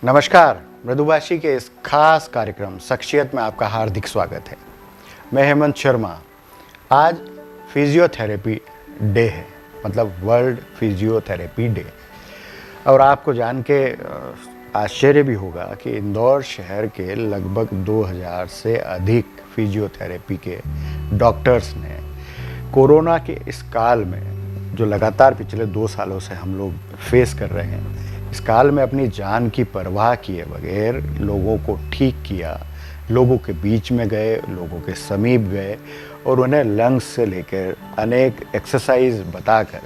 नमस्कार, मृदुभाषी के इस खास कार्यक्रम शख्सियत में आपका हार्दिक स्वागत है। मैं हेमंत शर्मा। आज फिजियोथेरेपी डे है, मतलब वर्ल्ड फिजियोथेरेपी डे। और आपको जान के आश्चर्य भी होगा कि इंदौर शहर के लगभग 2000 से अधिक फिजियोथेरेपी के डॉक्टर्स ने कोरोना के इस काल में, जो लगातार पिछले 2 सालों से हम लोग फेस कर रहे हैं, इस काल में अपनी जान की परवाह किए बगैर लोगों को ठीक किया, लोगों के बीच में गए, लोगों के समीप गए और उन्हें लंग्स से लेकर अनेक एक्सरसाइज बताकर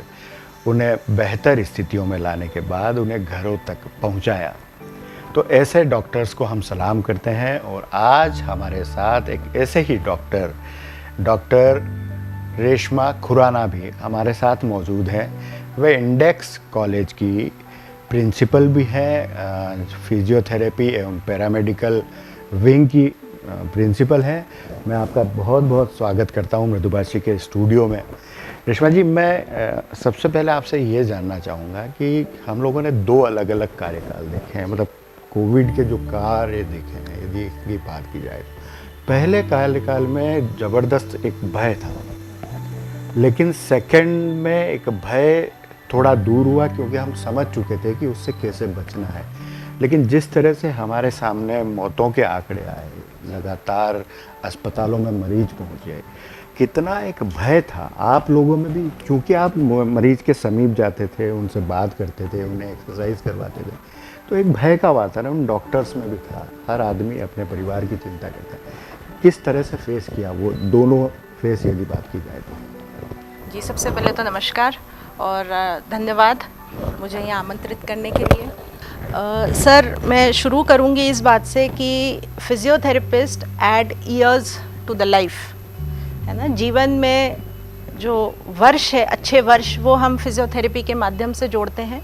उन्हें बेहतर स्थितियों में लाने के बाद उन्हें घरों तक पहुंचाया। तो ऐसे डॉक्टर्स को हम सलाम करते हैं। और आज हमारे साथ एक ऐसे ही डॉक्टर रेशमा खुराना भी हमारे साथ मौजूद हैं। वे इंडेक्स कॉलेज की प्रिंसिपल भी हैं, फिजियोथेरेपी एवं पैरामेडिकल विंग की प्रिंसिपल हैं। मैं आपका बहुत बहुत स्वागत करता हूं मृदुभाषी के स्टूडियो में। रेशमा जी, मैं सबसे पहले आपसे ये जानना चाहूँगा कि हम लोगों ने 2 अलग अलग कार्यकाल देखे हैं, मतलब कोविड के जो कार्य देखे हैं, यदि इसकी बात की जाए तो पहले कार्यकाल में ज़बरदस्त एक भय था, लेकिन सेकंड में एक भय थोड़ा दूर हुआ क्योंकि हम समझ चुके थे कि उससे कैसे बचना है। लेकिन जिस तरह से हमारे सामने मौतों के आंकड़े आए, लगातार अस्पतालों में मरीज पहुँचे, कितना एक भय था आप लोगों में भी, क्योंकि आप मरीज के समीप जाते थे, उनसे बात करते थे, उन्हें एक्सरसाइज करवाते थे, तो एक भय का वातावरण उन डॉक्टर्स में भी था। हर आदमी अपने परिवार की चिंता करता है। किस तरह से फेस किया वो दोनों फेस, यदि बात की जाए तो? जी, सबसे पहले तो नमस्कार और धन्यवाद मुझे यहाँ आमंत्रित करने के लिए। सर, मैं शुरू करूँगी इस बात से कि physiotherapist add years to the life, है ना। जीवन में जो वर्ष है, अच्छे वर्ष, वो हम फिजियोथेरेपी के माध्यम से जोड़ते हैं।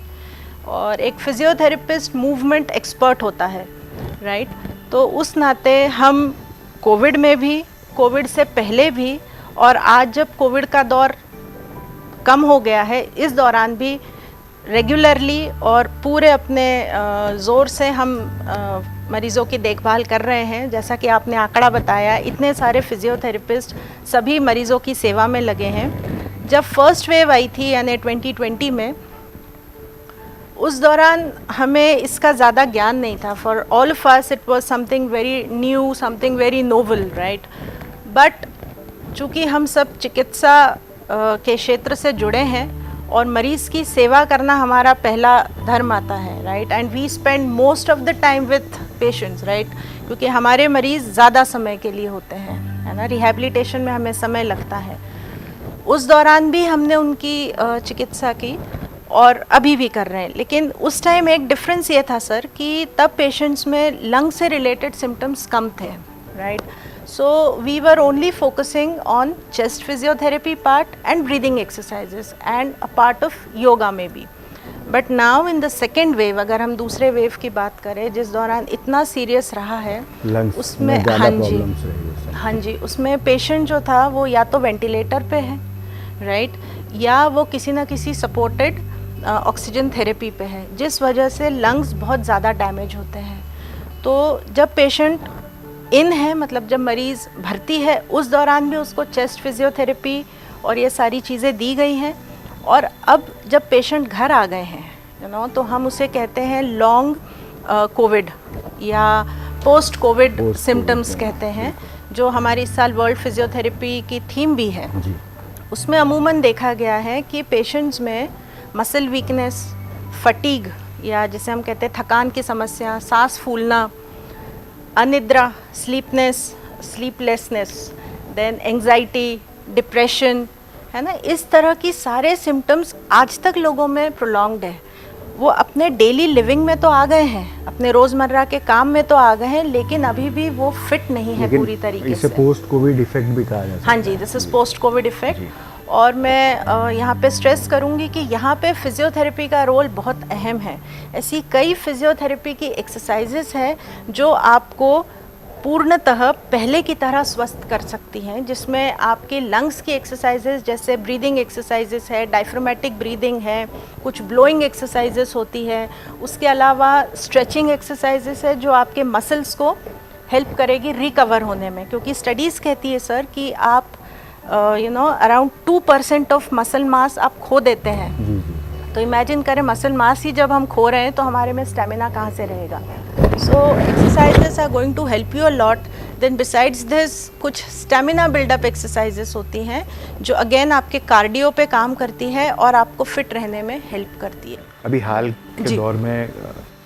और एक फिजियोथेरेपिस्ट मूवमेंट एक्सपर्ट होता है, राइट। तो उस नाते हम कोविड में भी, कोविड से पहले भी, और आज जब कोविड का दौर कम हो गया है, इस दौरान भी रेगुलरली और पूरे अपने ज़ोर से हम मरीज़ों की देखभाल कर रहे हैं। जैसा कि आपने आंकड़ा बताया, इतने सारे फिजियोथेरेपिस्ट सभी मरीज़ों की सेवा में लगे हैं। जब फर्स्ट वेव आई थी, यानी 2020 में, उस दौरान हमें इसका ज़्यादा ज्ञान नहीं था। For all of us it was something very new, something very novel, right. But चूँकि हम सब चिकित्सा के क्षेत्र से जुड़े हैं और मरीज़ की सेवा करना हमारा पहला धर्म आता है, right. And we spend most of the time with patients, right, क्योंकि हमारे मरीज़ ज़्यादा समय के लिए होते हैं, है ना। रिहैबिलिटेशन में हमें समय लगता है। उस दौरान भी हमने उनकी चिकित्सा की और अभी भी कर रहे हैं। लेकिन उस टाइम एक डिफरेंस ये था सर कि तब पेशेंट्स में लंग से रिलेटेड सिम्टम्स कम थे, right. So we were only focusing on chest physiotherapy part and breathing exercises and a part of yoga में भी। But now in the second wave, अगर हम दूसरे वेव की बात करें, जिस दौरान इतना सीरियस रहा है, उसमें हाँ जी, उसमें पेशेंट जो था वो या तो वेंटिलेटर पे है, राइट, या वो किसी ना किसी सपोर्टेड ऑक्सीजन थेरेपी पे है, जिस वजह से लंग्स बहुत ज़्यादा डैमेज होते हैं। तो जब पेशेंट इन है, मतलब जब मरीज़ भर्ती है, उस दौरान भी उसको चेस्ट फिजियोथेरेपी और ये सारी चीज़ें दी गई हैं। और अब जब पेशेंट घर आ गए हैं, यू नो, तो हम उसे कहते हैं लॉन्ग कोविड या पोस्ट कोविड सिम्टम्स कहते हैं, जो हमारी इस साल वर्ल्ड फिजियोथेरेपी की थीम भी है। उसमें अमूमन देखा गया है कि पेशेंट्स में मसल वीकनेस, फटीग या जिसे हम कहते हैं थकान की समस्या, सांस फूलना, अनिद्रा, स्लीपलेसनेस, देन एंग्जाइटी, डिप्रेशन, है ना, इस तरह की सारे सिम्टम्स आज तक लोगों में प्रोलॉन्ग्ड है। वो अपने डेली लिविंग में तो आ गए हैं, अपने रोज़मर्रा के काम में तो आ गए हैं, लेकिन अभी भी वो फिट नहीं है पूरी तरीके से। इसे पोस्ट कोविड इफेक्ट भी कहा जाता है। हाँ जी, this is post covid effect. और मैं यहाँ पे स्ट्रेस करूँगी कि यहाँ पे फिजियोथेरेपी का रोल बहुत अहम है। ऐसी कई फिजियोथेरेपी की एक्सरसाइजेस हैं जो आपको पूर्णतः पहले की तरह स्वस्थ कर सकती हैं, जिसमें आपके लंग्स की एक्सरसाइजेस जैसे ब्रीदिंग एक्सरसाइजेस है, डायफ्रामेटिक ब्रीदिंग है, कुछ ब्लोइंग एक्सरसाइजेस होती है, उसके अलावा स्ट्रेचिंग एक्सरसाइजेस है जो आपके मसल्स को हेल्प करेगी रिकवर होने में, क्योंकि स्टडीज़ कहती है सर कि आप अराउंड 2% ऑफ मसल मास आप खो देते हैं। तो इमेजिन करें मसल मास ही जब हम खो रहे हैं तो हमारे में स्टेमिना कहाँ से रहेगा। So exercises are going to help you a lot. Then besides this कुछ स्टेमिना बिल्डअप एक्सरसाइजेस होती हैं जो अगेन आपके कार्डियो पे काम करती है और आपको फिट रहने में हेल्प करती है। अभी हाल के दौर में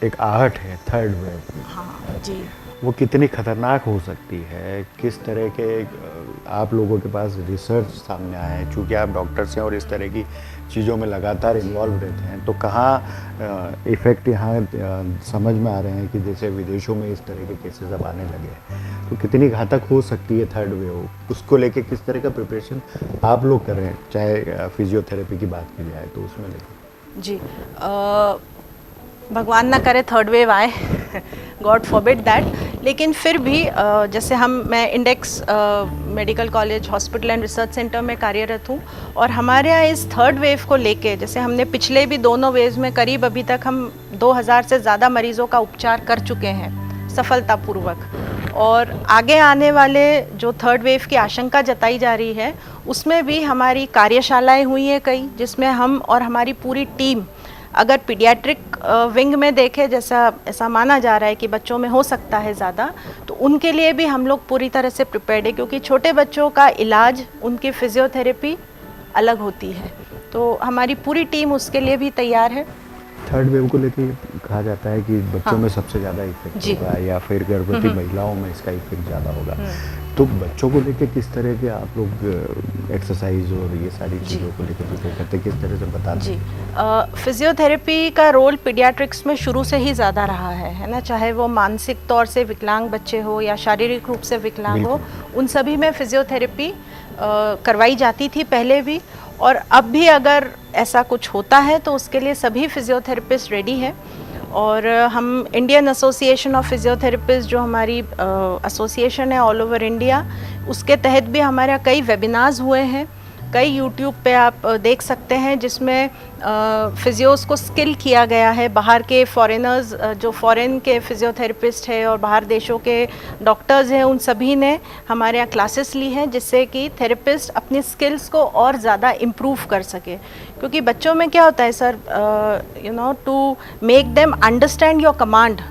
एक आहट है, थर्ड वेव। हाँ जी। वो कितनी खतरनाक हो सकती है, किस तरह के आप लोगों के पास रिसर्च सामने आया है, चूँकि आप डॉक्टर्स हैं और इस तरह की चीज़ों में लगातार इन्वॉल्व रहते हैं, तो कहाँ इफ़ेक्ट यहाँ समझ में आ रहे हैं कि जैसे विदेशों में इस तरह के केसेस अब आने लगे हैं, तो कितनी घातक हो सकती है थर्ड वेव, उसको लेके किस तरह का प्रिपरेशन आप लोग कर रहे हैं, चाहे फिजियोथेरेपी की बात की जाए तो उसमें लेके। जी भगवान ना करे थर्ड वेव आए, गॉड फॉरबिड दैट। लेकिन फिर भी जैसे मैं index medical college hospital and research centre में कार्यरत हूँ, और हमारे यहाँ इस थर्ड वेव को लेके जैसे हमने पिछले भी दोनों वेव्स में करीब अभी तक हम 2000 से ज़्यादा मरीज़ों का उपचार कर चुके हैं सफलतापूर्वक, और आगे आने वाले जो थर्ड वेव की आशंका जताई जा रही है उसमें भी हमारी कार्यशालाएँ हुई हैं कई, जिसमें हम और हमारी पूरी टीम, अगर पीडियाट्रिक विंग में देखें जैसा ऐसा माना जा रहा है कि बच्चों में हो सकता है ज़्यादा, तो उनके लिए भी हम लोग पूरी तरह से प्रिपेयर्ड है, क्योंकि छोटे बच्चों का इलाज, उनकी फिजियोथेरेपी अलग होती है, तो हमारी पूरी टीम उसके लिए भी तैयार है। थर्ड वेव को लेके कहा जाता है कि बच्चों में सबसे ज़्यादा इफेक्ट होगा या फिर गर्भवती महिलाओं में इसका इफेक्ट ज़्यादा होगा, तो बच्चों को लेके किस तरह के आप लोग एक्सरसाइज और ये सारी चीज़ों को लेके प्रिपेयर करते हैं, किस तरह से बताते हैं? जी फिजियोथेरेपी का रोल पीडियाट्रिक्स में शुरू से ही ज़्यादा रहा है ना, चाहे वो मानसिक तौर से विकलांग बच्चे हो या शारीरिक रूप से विकलांग हो, उन सभी में फिजियोथेरेपी करवाई जाती थी पहले भी, और अब भी अगर ऐसा कुछ होता है तो उसके लिए सभी फिजियोथेरेपिस्ट रेडी है। और हम इंडियन एसोसिएशन ऑफ फिजियोथेरेपिस्ट जो हमारी एसोसिएशन है ऑल ओवर इंडिया, उसके तहत भी हमारे यहाँ कई वेबिनार्स हुए हैं, कई यूट्यूब पे आप देख सकते हैं जिसमें फिजियोस को स्किल किया गया है। बाहर के फॉरेनर्स जो फॉरेन के फिजियोथेरेपिस्ट हैं और बाहर देशों के डॉक्टर्स हैं, उन सभी ने हमारे यहाँ क्लासेस ली हैं जिससे कि थेरेपिस्ट अपनी स्किल्स को और ज़्यादा इम्प्रूव कर सके। क्योंकि बच्चों में क्या होता है sir, to make them understand your command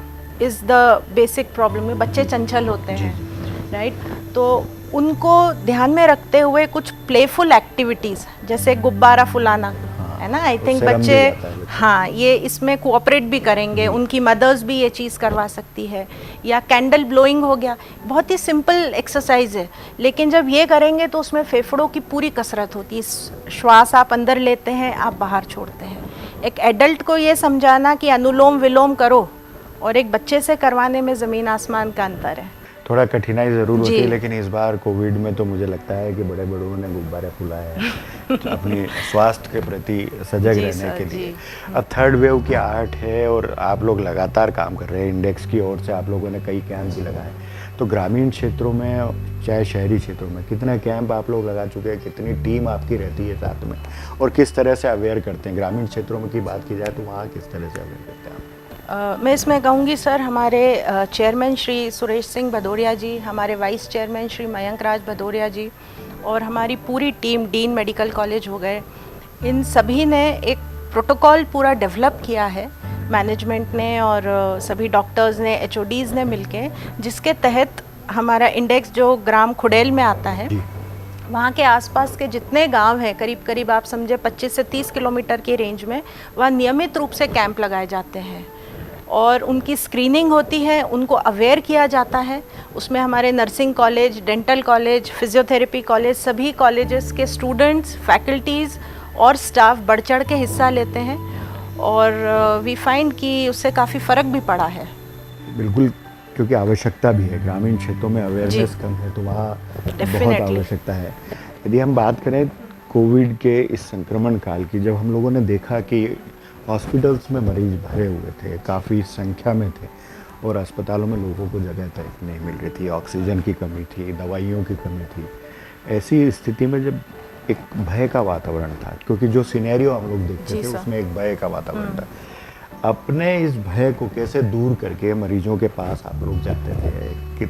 is the basic problem. बच्चे चंचल होते हैं, राइट, तो उनको ध्यान में रखते हुए कुछ प्लेफुल एक्टिविटीज़ जैसे गुब्बारा फुलाना है ना, आई थिंक बच्चे हाँ ये इसमें कोऑपरेट भी करेंगे, उनकी मदर्स भी ये चीज़ करवा सकती है। या कैंडल ब्लोइंग हो गया, बहुत ही सिंपल एक्सरसाइज है, लेकिन जब ये करेंगे तो उसमें फेफड़ों की पूरी कसरत होती है। श्वास आप अंदर लेते हैं, आप बाहर छोड़ते हैं। एक एडल्ट को ये समझाना कि अनुलोम विलोम करो और एक बच्चे से करवाने में ज़मीन आसमान का अंतर है। थोड़ा कठिनाई ज़रूर होती है, लेकिन इस बार कोविड में तो मुझे लगता है कि बड़े बड़ों ने गुब्बारे फुलाए हैं तो अपनी स्वास्थ्य के प्रति सजग रहने के लिए। अब थर्ड वेव की आहट है और आप लोग लगातार काम कर रहे हैं, इंडेक्स की ओर से आप लोगों ने कई कैंप भी लगाए, तो ग्रामीण क्षेत्रों में चाहे शहरी क्षेत्रों में कितने कैंप आप लोग लगा चुके हैं, कितनी टीम आपकी रहती है साथ में, और किस तरह से अवेयर करते हैं? ग्रामीण क्षेत्रों में की बात की जाए तो वहाँ किस तरह से अवेयर करते हैं आप? मैं इसमें कहूँगी सर, हमारे चेयरमैन श्री सुरेश सिंह भदौरिया जी, हमारे वाइस चेयरमैन श्री मयंक राज भदौरिया जी और हमारी पूरी टीम, डीन मेडिकल कॉलेज हो गए, इन सभी ने एक प्रोटोकॉल पूरा डेवलप किया है मैनेजमेंट ने और सभी डॉक्टर्स ने, एचओडीज़ ने मिलके, जिसके तहत हमारा इंडेक्स जो ग्राम खुडेल में आता है, वहाँ के आसपास के जितने गांव हैं, करीब करीब आप समझे 25 से 30 किलोमीटर की रेंज में, वहाँ नियमित रूप से कैंप लगाए जाते हैं और उनकी स्क्रीनिंग होती है, उनको अवेयर किया जाता है। उसमें हमारे nursing college, dental college, physiotherapy college, सभी कॉलेजेस के स्टूडेंट्स, फैकल्टीज़ और स्टाफ बढ़ चढ़ के हिस्सा लेते हैं और वी फाइंड कि उससे काफ़ी फ़र्क भी पड़ा है। बिल्कुल, क्योंकि आवश्यकता भी है, ग्रामीण क्षेत्रों में अवेयरनेस कम है तो वहाँ बहुत आवश्यकता है। यदि हम बात करें कोविड के इस संक्रमण काल की, जब हम लोगों ने देखा कि हॉस्पिटल्स में मरीज भरे हुए थे, काफ़ी संख्या में थे, और अस्पतालों में लोगों को जगह तक नहीं मिल रही थी, ऑक्सीजन की कमी थी, दवाइयों की कमी थी। ऐसी स्थिति में जब एक भय का वातावरण था, क्योंकि जो सिनेरियो हम लोग देखते जी थे सर। उसमें एक भय का वातावरण था, अपने इस भय को कैसे दूर करके मरीजों के पास आप लोग जाते थे, कि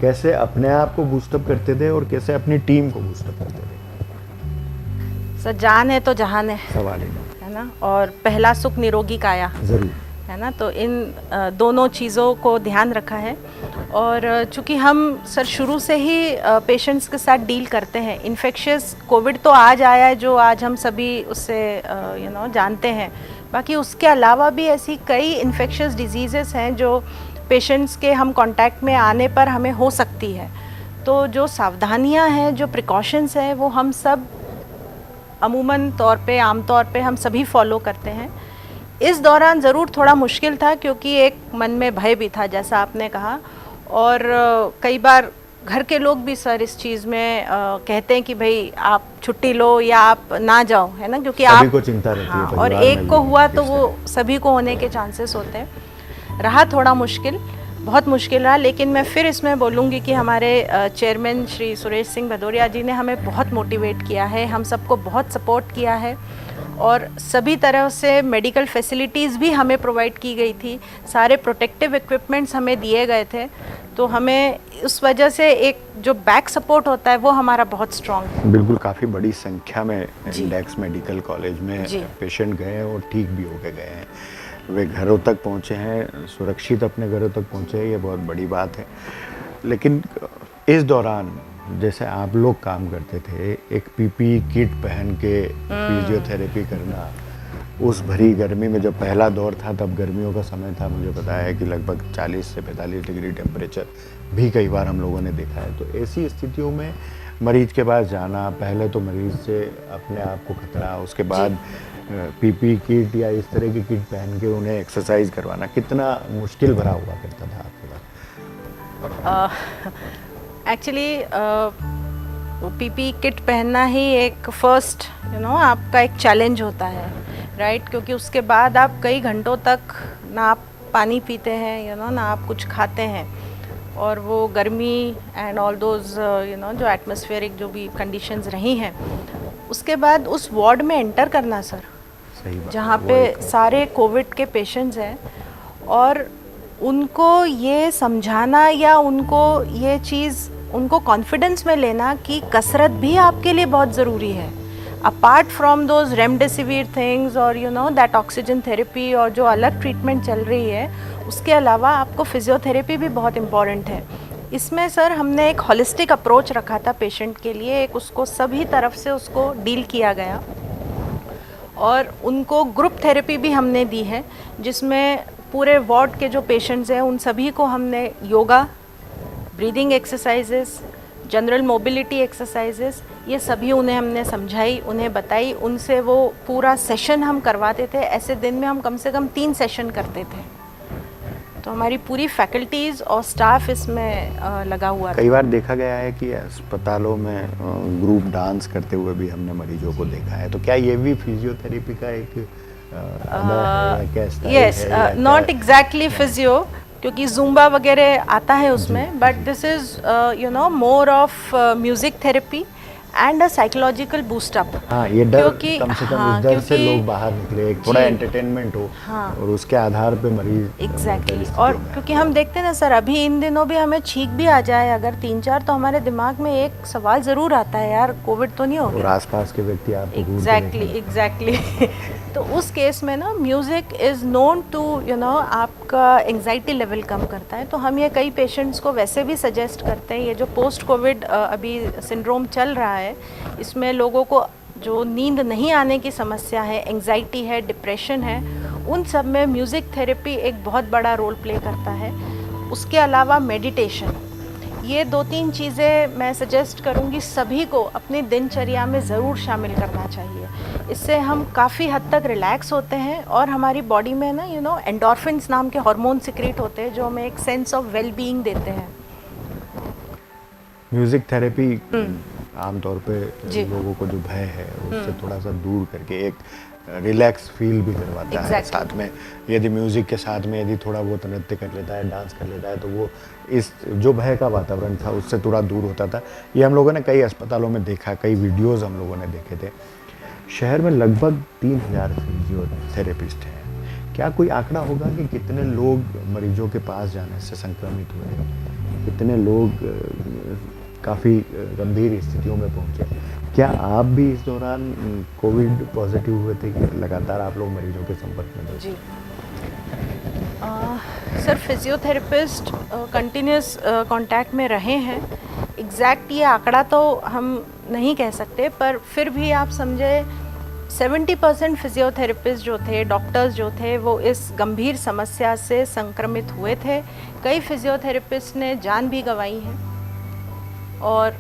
कैसे अपने आप को बूस्टअप करते थे और कैसे अपनी टीम को बूस्टअप करते थे? सर जान है तो जहान सवाल ही नहीं। है ना, और पहला सुख निरोगी काया, ज़रूर। है ना, तो इन दोनों चीज़ों को ध्यान रखा है। और चूँकि हम सर शुरू से ही पेशेंट्स के साथ डील करते हैं, इन्फेक्शियस कोविड तो आज आया है जो आज हम सभी उससे जानते हैं, बाकी उसके अलावा भी ऐसी कई इन्फेक्शियस डिजीज़ेस हैं जो पेशेंट्स के हम कांटेक्ट में आने पर हमें हो सकती है। तो जो सावधानियां हैं, जो प्रिकॉशंस हैं, वो हम सब अमूमन तौर पे, आम तौर पे हम सभी फॉलो करते हैं। इस दौरान ज़रूर थोड़ा मुश्किल था क्योंकि एक मन में भय भी था, जैसा आपने कहा, और कई बार घर के लोग भी सर इस चीज़ में कहते हैं कि भाई आप छुट्टी लो या आप ना जाओ, है ना, क्योंकि सभी आप को चिंता रहती है, हाँ, और परिवार में एक को भी हुआ तो इस वो सभी को होने के चांसेस होते हैं। रहा थोड़ा मुश्किल, बहुत मुश्किल रहा, लेकिन मैं फिर इसमें बोलूँगी कि हमारे चेयरमैन श्री सुरेश सिंह भदौरिया जी ने हमें बहुत मोटिवेट किया है, हम सबको बहुत सपोर्ट किया है, और सभी तरह से मेडिकल फैसिलिटीज़ भी हमें प्रोवाइड की गई थी, सारे प्रोटेक्टिव इक्विपमेंट्स हमें दिए गए थे। तो हमें उस वजह से एक जो बैक सपोर्ट होता है वो हमारा बहुत स्ट्रॉन्ग है। बिल्कुल, काफ़ी बड़ी संख्या में जी। इंडेक्स मेडिकल कॉलेज में जी। पेशेंट गए हैं और ठीक भी होके गए हैं, वे घरों तक पहुंचे हैं, सुरक्षित अपने घरों तक पहुंचे हैं, ये बहुत बड़ी बात है। लेकिन इस दौरान जैसे आप लोग काम करते थे, एक पीपी किट पहन के फिजियोथेरेपी करना, उस भरी गर्मी में, जब पहला दौर था तब गर्मियों का समय था, मुझे पता है कि लगभग 40 से 45 डिग्री टेम्परेचर भी कई बार हम लोगों ने देखा है। तो ऐसी स्थितियों में मरीज के पास जाना, पहले तो मरीज से अपने आप को खतरा, उसके बाद पीपी किट या इस तरह की किट पहन के उन्हें एक्सरसाइज करवाना, कितना मुश्किल भरा हुआ करता था आपके पास? एक्चुअली पीपी किट पहनना ही एक फर्स्ट आपका एक चैलेंज होता है, राइट, क्योंकि उसके बाद आप कई घंटों तक ना आप पानी पीते हैं, ना आप कुछ खाते हैं, और वो गर्मी एंड ऑल दोज जो एटमॉस्फेरिक जो भी कंडीशंस रही हैं, उसके बाद उस वार्ड में एंटर करना सर, सही बात, जहाँ वो पे एक- सारे कोविड के पेशेंट्स हैं, और उनको ये समझाना या उनको ये चीज़, उनको कॉन्फिडेंस में लेना कि कसरत भी आपके लिए बहुत ज़रूरी है, apart from those remdesivir things और दैट ऑक्सीजन थेरेपी और जो अलग ट्रीटमेंट चल रही है, उसके अलावा आपको फिजियोथेरेपी भी बहुत इम्पॉर्टेंट है। इसमें सर हमने एक होलिस्टिक अप्रोच रखा था पेशेंट के लिए, एक उसको सभी तरफ से उसको डील किया गया, और उनको ग्रुप थेरेपी भी हमने दी है, जिसमें पूरे वार्ड के जो पेशेंट्स हैं उन सभी को हमने yoga, breathing exercises, general mobility exercises, ये सभी उन्हें हमने समझाई, उन्हें बताई, उनसे वो पूरा सेशन हम करवाते थे। ऐसे दिन में हम कम से कम 3 सेशन करते थे, तो हमारी पूरी फैकल्टीज़ और स्टाफ इसमें लगा हुआ था। कई बार देखा गया है कि अस्पतालों में ग्रुप डांस करते हुए भी हमने मरीजों को देखा है, तो क्या ये भी फिजियोथेरेपी का एक अदा है या क्या स्टाइल यस, है या नॉट क्या? एग्जैक्टली फिजियो, क्योंकि जुम्बा वगैरह आता है उसमें, but this is more of music therapy and a psychological boost up. हाँ, ये डर, क्योंकि कम से कम हाँ, इस डर से क्योंकि- लोग बाहर निकले, एक थोड़ा जी। एंटरटेनमेंट हो, हाँ। और उसके आधार पे मरीज एग्जैक्टली, परिस्थितियों और में आए। क्योंकि हम देखते हैं ना सर, अभी इन दिनों भी हमें छींक भी आ जाए अगर 3-4, तो हमारे दिमाग में एक सवाल ज़रूर आता है, यार कोविड तो नहीं हो और गया। आसपास के व्यक्ति आपको घूर के एग्जैक्टली देखें। एग्जैक्टली तो उस केस में ना म्यूज़िक इज़ नोन टू आपका एंग्जाइटी लेवल कम करता है। तो हम ये कई पेशेंट्स को वैसे भी सजेस्ट करते हैं, ये जो पोस्ट कोविड अभी सिंड्रोम चल रहा है, इसमें लोगों को जो नींद नहीं आने की समस्या है, एंग्जाइटी है, डिप्रेशन है, उन सब में म्यूज़िक थेरेपी एक बहुत बड़ा रोल प्ले करता है। उसके अलावा मेडिटेशन, ये 2-3 चीज़ें मैं सजेस्ट करूँगी सभी को अपनी दिनचर्या में ज़रूर शामिल करना चाहिए। इससे हम काफ़ी हद तक रिलैक्स होते हैं, और हमारी बॉडी में ना एंडोर्फिन्स नाम के हार्मोन सिक्रेट होते हैं जो हमें एक सेंस ऑफ वेल बीइंग देते हैं। म्यूजिक थेरेपी आमतौर पे जी। लोगों को जो भय है उससे थोड़ा सा दूर करके एक रिलैक्स फील भी करवाता है। Exactly. साथ में यदि म्यूज़िक के साथ में यदि थोड़ा बहुत नृत्य कर लेता है, डांस कर लेता है, तो वो इस जो भय का वातावरण था उससे थोड़ा दूर होता था। ये हम लोगों ने कई अस्पतालों में देखा, कई वीडियोज़ हम लोगों ने देखे थे। शहर में लगभग 3000 फिजियोथेरेपिस्ट हैं। क्या कोई आंकड़ा होगा कि कितने लोग मरीजों के पास जाने से संक्रमित हुए, कितने लोग काफ़ी गंभीर स्थितियों में पहुंचे? क्या आप भी इस दौरान कोविड पॉजिटिव हुए थे कि लगातार आप लोग मरीजों के संपर्क में थे? जी सर, फिजियोथेरेपिस्ट कंटिन्यूस कांटेक्ट में रहे हैं। एग्जैक्ट ये आंकड़ा तो हम नहीं कह सकते, पर फिर भी आप समझे 70% फिजियोथेरेपिस्ट जो थे, डॉक्टर्स जो थे, वो इस गंभीर समस्या से संक्रमित हुए थे। कई फिजियोथेरेपिस्ट ने जान भी गंवाई है और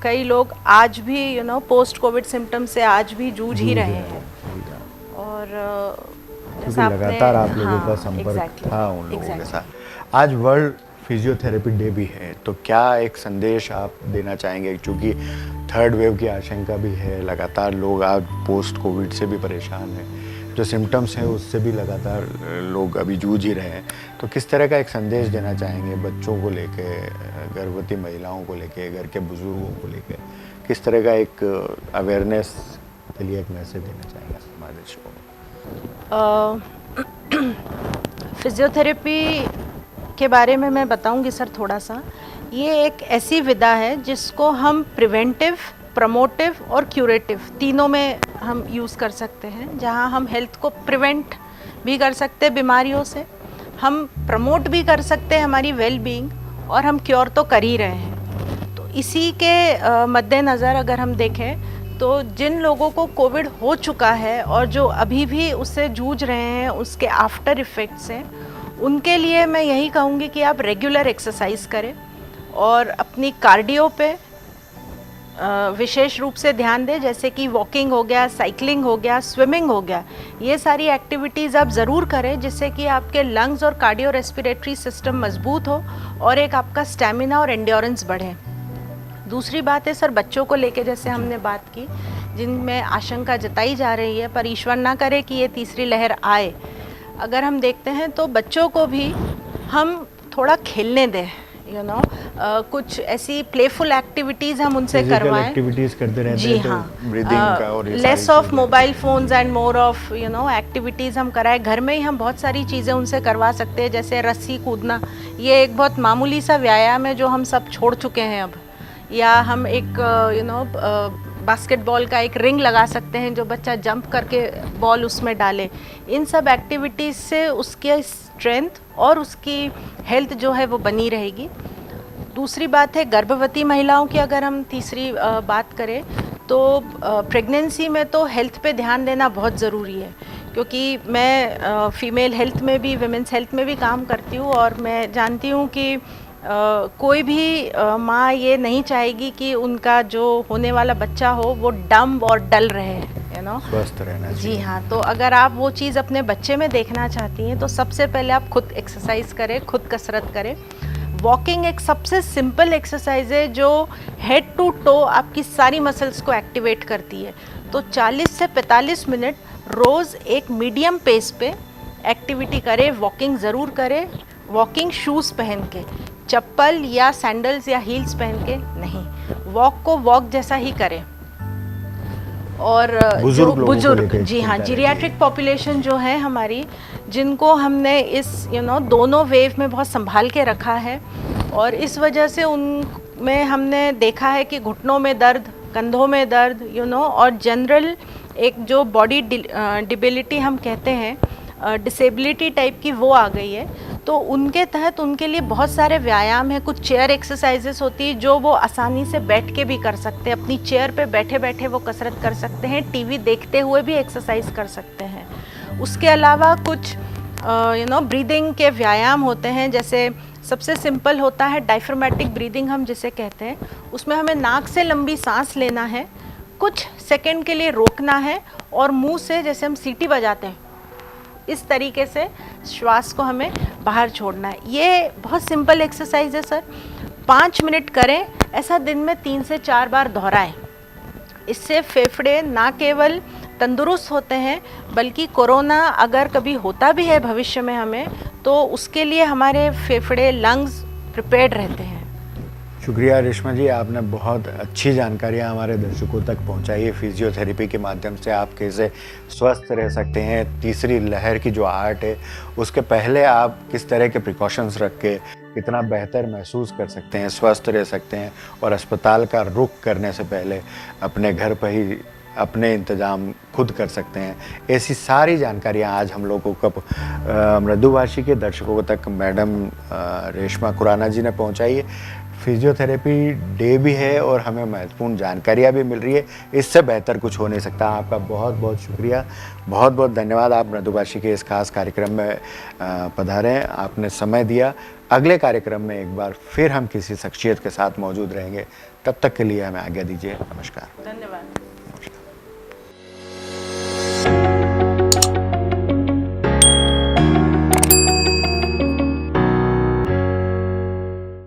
कई लोग आज भी पोस्ट कोविड सिम्टम से आज भी जूझ ही रहे हैं। और जैसा आपने लगातार आप लोगों का संपर्क exactly, था उन लोगों के साथ। आज वर्ल्ड फिजियोथेरेपी डे भी है, तो क्या एक संदेश आप देना चाहेंगे? क्योंकि थर्ड वेव की आशंका भी है, लगातार लोग आज पोस्ट कोविड से भी परेशान हैं, जो सिम्टम्स हैं उससे भी लगातार लोग अभी जूझ ही रहे हैं। तो किस तरह का एक संदेश देना चाहेंगे बच्चों को लेके, गर्भवती महिलाओं को लेके, घर के बुजुर्गों को लेके? किस तरह का एक अवेयरनेस के लिए एक मैसेज देना चाहेंगे समाज को? फिजियोथेरेपी के बारे में मैं बताऊंगी सर थोड़ा सा। ये एक ऐसी विधा है जिसको हम प्रिवेंटिव, प्रमोटिव और क्यूरेटिव तीनों में हम यूज़ कर सकते हैं। जहां हम हेल्थ को प्रिवेंट भी कर सकते हैं बीमारियों से, हम प्रमोट भी कर सकते हैं हमारी वेल बीइंग, और हम क्योर तो कर ही रहे हैं। तो इसी के मद्देनज़र अगर हम देखें तो जिन लोगों को कोविड हो चुका है और जो अभी भी उससे जूझ रहे हैं, उसके आफ्टर इफ़ेक्ट्स हैं, उनके लिए मैं यही कहूँगी कि आप रेगुलर एक्सरसाइज करें और अपनी कार्डियो पे विशेष रूप से ध्यान दें, जैसे कि वॉकिंग हो गया, साइकिलिंग हो गया, स्विमिंग हो गया। ये सारी एक्टिविटीज़ आप ज़रूर करें जिससे कि आपके लंग्स और कार्डियो रेस्पिरेटरी सिस्टम मजबूत हो और एक आपका स्टैमिना और एंड्योरेंस बढ़े। दूसरी बात है सर, बच्चों को लेके जैसे हमने बात की, जिनमें आशंका जताई जा रही है, पर ईश्वर ना करे कि ये तीसरी लहर आए। अगर हम देखते हैं तो बच्चों को भी हम थोड़ा खेलने दें, कुछ ऐसी प्लेफुल एक्टिविटीज़ हम उनसे करवाएं। एक्टिविटीज़ करते रहते जी हैं, हाँ, ब्रीदिंग का और less of mobile phones and more of activities हम कराएं। घर में ही हम बहुत सारी चीज़ें उनसे करवा सकते हैं, जैसे रस्सी कूदना। ये एक बहुत मामूली सा व्यायाम है जो हम सब छोड़ चुके हैं अब। या हम एक बास्केटबॉल का एक रिंग लगा सकते हैं जो बच्चा जंप करके बॉल उसमें डाले। इन सब एक्टिविटीज़ से उसकी स्ट्रेंथ और उसकी हेल्थ जो है वो बनी रहेगी। दूसरी बात है गर्भवती महिलाओं की, अगर हम तीसरी बात करें तो प्रेगनेंसी में तो हेल्थ पे ध्यान देना बहुत ज़रूरी है, क्योंकि मैं फीमेल हेल्थ में भी, विमेंस हेल्थ में भी काम करती हूँ और मैं जानती हूँ कि कोई भी माँ ये नहीं चाहेगी कि उनका जो होने वाला बच्चा हो वो डम्ब और डल रहे, स्वस्थ रहना चाहिए। जी हाँ, तो अगर आप वो चीज़ अपने बच्चे में देखना चाहती हैं तो सबसे पहले आप खुद एक्सरसाइज करें, खुद कसरत करें। वॉकिंग एक सबसे सिंपल एक्सरसाइज है जो हेड टू टो आपकी सारी मसल्स को एक्टिवेट करती है। तो 40 से 45 मिनट रोज़ एक मीडियम पेस पे एक्टिविटी करें, वॉकिंग ज़रूर करें। वॉकिंग शूज़ पहन के, चप्पल या सैंडल्स या हील्स पहन के नहीं, वॉक को वॉक जैसा ही करें। और जो बुजुर्ग, जी हाँ, जीरियाट्रिक पॉपुलेशन जो है हमारी, जिनको हमने इस दोनों वेव में बहुत संभाल के रखा है, और इस वजह से उनमें हमने देखा है कि घुटनों में दर्द, कंधों में दर्द, और जनरल एक जो बॉडी डिबिलिटी हम कहते हैं, डिसेबिलिटी टाइप की, वो आ गई है। तो उनके तहत उनके लिए बहुत सारे व्यायाम हैं। कुछ चेयर एक्सरसाइजेस होती है जो वो आसानी से बैठ के भी कर सकते हैं, अपनी चेयर पे बैठे बैठे वो कसरत कर सकते हैं, टीवी देखते हुए भी एक्सरसाइज कर सकते हैं। उसके अलावा कुछ ब्रीदिंग के व्यायाम होते हैं, जैसे सबसे सिंपल होता है डायफ्रामेटिक ब्रीदिंग हम जिसे कहते हैं। उसमें हमें नाक से लंबी सांस लेना है, कुछ सेकंड के लिए रोकना है और मुंह से, जैसे हम सीटी बजाते हैं, इस तरीके से श्वास को हमें बाहर छोड़ना है। ये बहुत सिंपल एक्सरसाइज है सर, 5 मिनट करें, ऐसा दिन में 3 से 4 बार दोहराएं। इससे फेफड़े ना केवल तंदुरुस्त होते हैं बल्कि कोरोना अगर कभी होता भी है भविष्य में हमें, तो उसके लिए हमारे फेफड़े, लंग्स प्रिपेयर्ड रहते हैं। शुक्रिया रेशमा जी, आपने बहुत अच्छी जानकारियाँ हमारे दर्शकों तक पहुँचाई है। फिजियोथेरेपी के माध्यम से आप कैसे स्वस्थ रह सकते हैं, तीसरी लहर की जो आर्ट है उसके पहले आप किस तरह के प्रिकॉशंस रख के कितना बेहतर महसूस कर सकते हैं, स्वस्थ रह सकते हैं, और अस्पताल का रुख करने से पहले अपने घर पर ही अपने इंतज़ाम खुद कर सकते हैं। ऐसी सारी जानकारियाँ आज हम लोगों को मृदुभाषी के दर्शकों तक मैडम रेशमा खुराना जी ने पहुँचाई है। फिजियोथेरेपी डे भी है और हमें महत्वपूर्ण जानकारियाँ भी मिल रही है। इससे बेहतर कुछ हो नहीं सकता। आपका बहुत बहुत शुक्रिया, बहुत बहुत धन्यवाद। आप मृदुभाषी के इस खास कार्यक्रम में पधारे, आपने समय दिया। अगले कार्यक्रम में एक बार फिर हम किसी शख्सियत के साथ मौजूद रहेंगे। तब तक के लिए हमें आज्ञा दीजिए। नमस्कार। धन्यवाद।